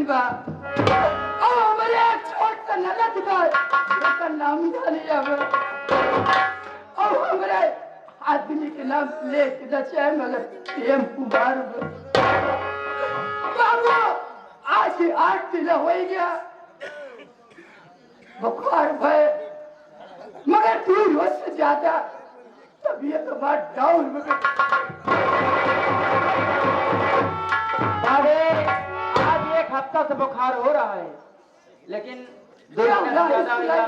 दिन बा अब हमारे एक छोट सा ननद बा उसका नाम जानी अब हमारे आदमी के नाम लेके दचे मगर टेम्पू मार बाबू आज 8 दिन हो गया बुखार भय मगर 2 रोज से ज्यादा तबीयत बहुत डाउन हो गई। आज 1 हफ्ता से बुखार हो रहा है लेकिन 2 महीना ज्यादा हो गया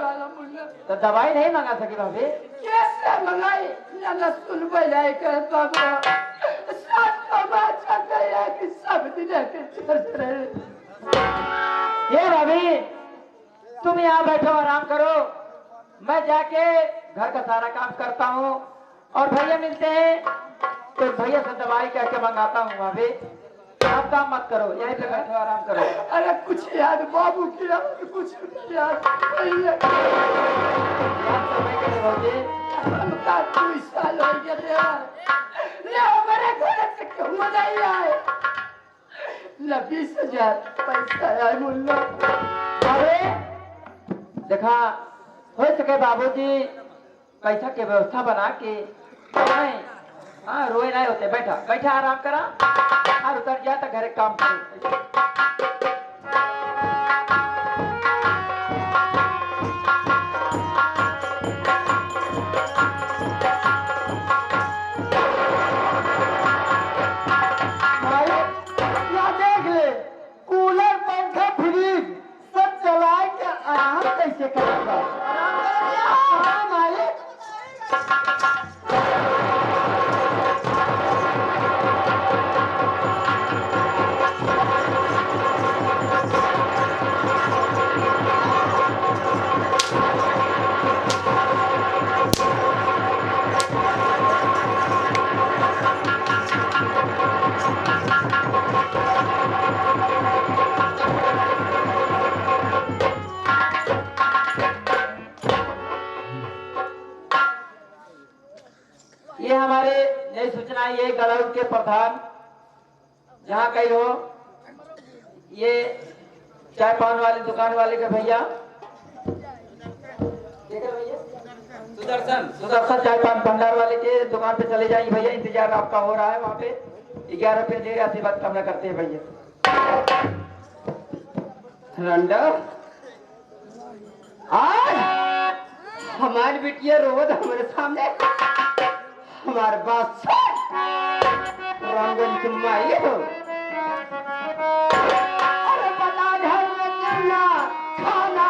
तो दवाई नहीं मंगा सकी भाभी। कैसे मंगाई ना सुनबे जाए कर बाबा साथ का बात चलता है कि सब दिन के चल रहे। ये भाभी तुम यहाँ बैठो आराम करो मैं जाके घर का सारा काम करता हूँ और भैया मिलते हैं तो भैया से दवाई कह के मंगाता हूँ भाभी। आप काम मत करो यहीं पे बैठो आराम करो। अरे कुछ याद बाबू की याद कुछ याद समय के लिए भाभी हमका 2 साल हो गया ले हमारे घर से क्यों नहीं आए ना 20,000 पैसा आए मुल्ला। अरे देखा हो सके बाबूजी पैसा के व्यवस्था बना के नहीं। हाँ रोए नहीं होते बैठा बैठा आराम करा और उतर गया तो घर काम करो। देख ले कूलर पंखा फ्रिज सब चला के आराम कैसे करेगा। ये हमारे नई सूचना ये गलौद के प्रधान जहाँ कहीं हो ये चाय पान वाली दुकान वाले के भैया सुदर्शन सुदर्शन चाय पान भंडार वाले के दुकान पे चले जाइए भैया इंतजार आपका हो रहा है वहाँ पे 11 रुपये दे आशीर्वाद कामना करते हैं भैया। रंडा आज हमारी बिटिया रोज हमारे सामने हमारे बात रंगन की माई हो अरे बता घर में चलना खाना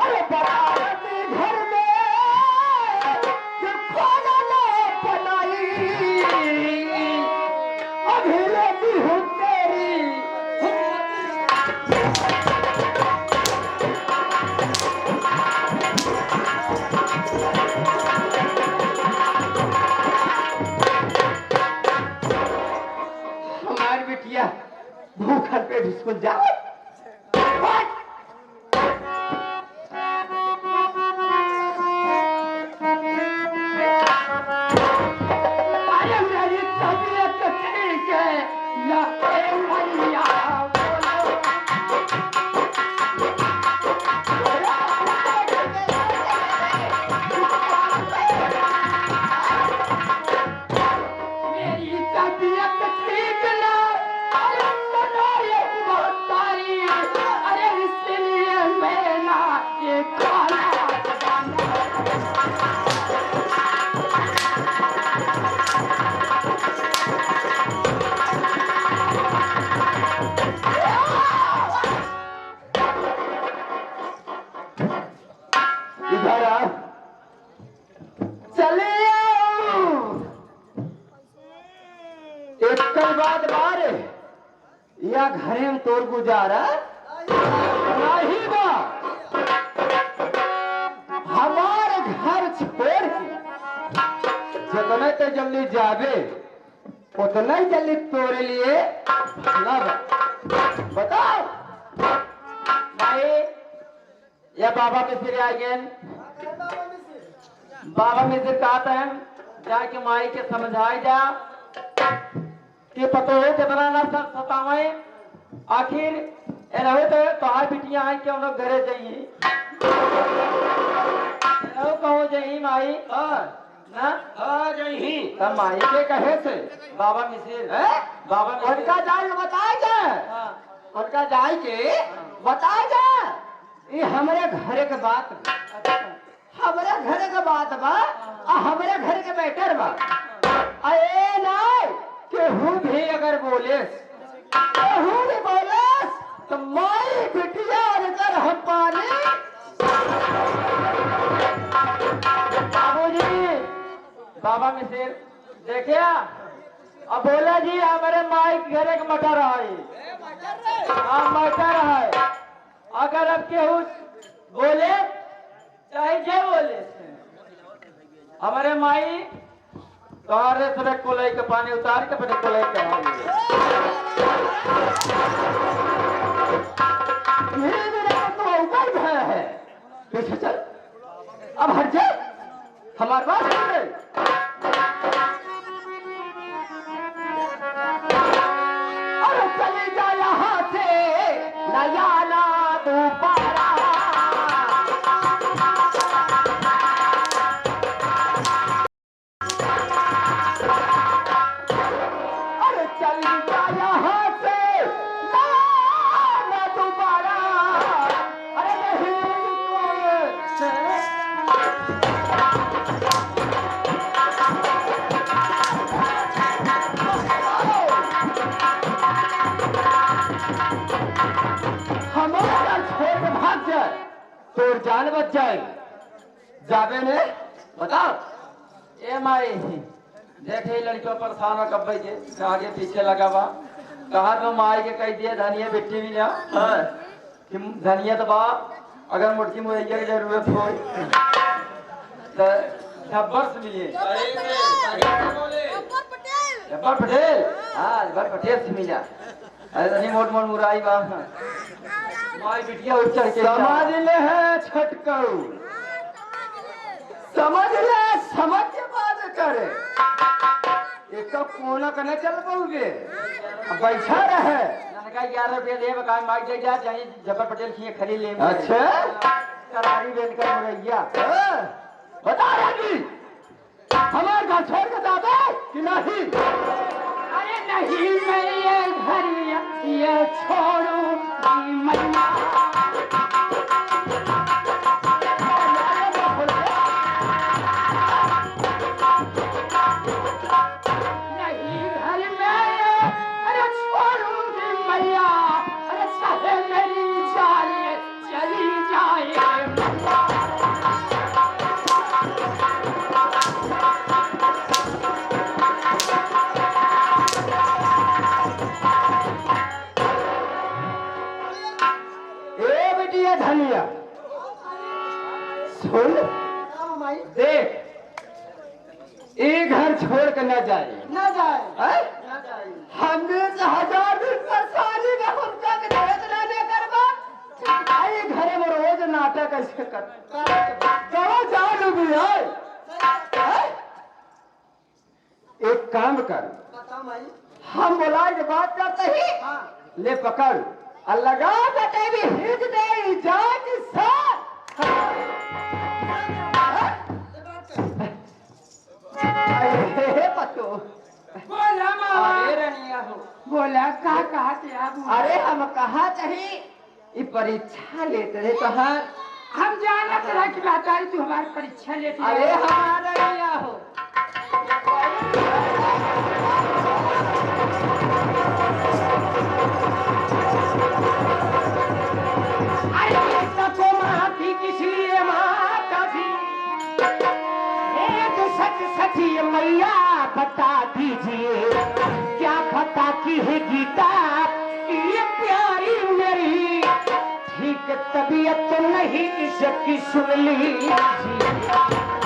अरे बता घर में जो खाना ना बनाई अभी लेती हूँ भूखल पे स्कूल जाओ अरे मेरी तबीयत ठीक है ना भैया मेरी तबीयत ठीक ना अरे इसलिए मैं ना ये खाना इधर आ चले एक कल बाद बारे या घरे में तोर गुजारा नहीं बा हमारे घर छोड़ के जितने तो जल्दी जावे उतना ही जल्दी तोरे लिए बताओ भाई या बाबा मिस्त्री आ गए। बाबा मिस्त्री कहते हैं जाके माई के समझाई जा कि पतो है कितना ना सतावे, आखिर एनहो तो तोहार बिटिया आई के हम लोग घरे जाइए, एनहो कहो जाइए माई ना जही तब माई के कहे से बाबा मिसिर बाबा उनका जाए बताए जाए, उनका जाए के बताए जाए। ये हमारे घरे के बात बा। हमारे घरे के बात बा, हमारे घर के बैठर बा। अरे नहीं केहू भी अगर बोले, केहू भी बोले तो माई बिटिया अगर हम पानी बाबूजी बाबा मिसिर देखिया अब बोला जी हमारे माई के घरे के मटर है, हाँ मटर है। अगर अब केहू बोले चाहे जे बोले हमारे माई तोहरे से कोलाई के पानी उतार के फिर कोलाई के ऊपर भय है पीछे चल, अब हट जा हमारे बात सुन ले। अरे चली जा यहाँ से नया ना दोबारा, अरे चली जा यहाँ से नया ना दोबारा। अरे हमारा छोड़ के भाग जाए तो जान बच जाएगी। जाबे ने बताओ ए माई देखे लड़कियों परेशान हो कब के आगे पीछे लगा हुआ कहा तो माई के कह दिए धनिया बिट्टी भी ना कि धनिया तो बा अगर मुर्गी मुरैया की जरूरत हो तो जब्बर से मिलिए जब्बर पटेल, हाँ जब्बर पटेल से मिला। अरे नहीं मोट मोट मुराई बा माई बिटिया उठ चढ़ के समझ ले है छटकऊ, समझ ले, समझ के बात करे। एक तो कोना करने चल पाओगे, बैठा रहे। मैंने कहा 11 रुपये दे बका माई दे जा चाहिए जब्बर पटेल खिए खरीद ले। अच्छा करारी बेच कर मुरैया बता रही हमारे घर छोड़ के दादा कि नहीं? अरे नहीं मैं ये घर ये छोड़ू मैया। नहीं घर में अरे छोड़ूंगी मैया, अरे चाहे मेरी जान चली जाए। धनिया सुन देख, एक घर छोड़ कर न जाए, न जाए, हमें 1000 दिन परेशानी का उनका नहीं करवा। आई घरे में रोज नाटक ऐसे कर कहाँ जान भी है। एक काम कर, हम बुलाए के बात करते ही ले पकड़ और लगा बटे भी हिज दे जाए कि साथ पतो बोला बोला कहा अरे हम कहा चाहिए ये परीक्षा लेते रहे तो हम जाना तरह की बात आई तू हमारी परीक्षा लेते। अरे हमारा लिया हो किसी माता भी एक सच सची मैया बता दीजिए क्या खता की है गीता ये प्यारी मेरी, ठीक तबीयत नहीं इसकी सुन लीजिए।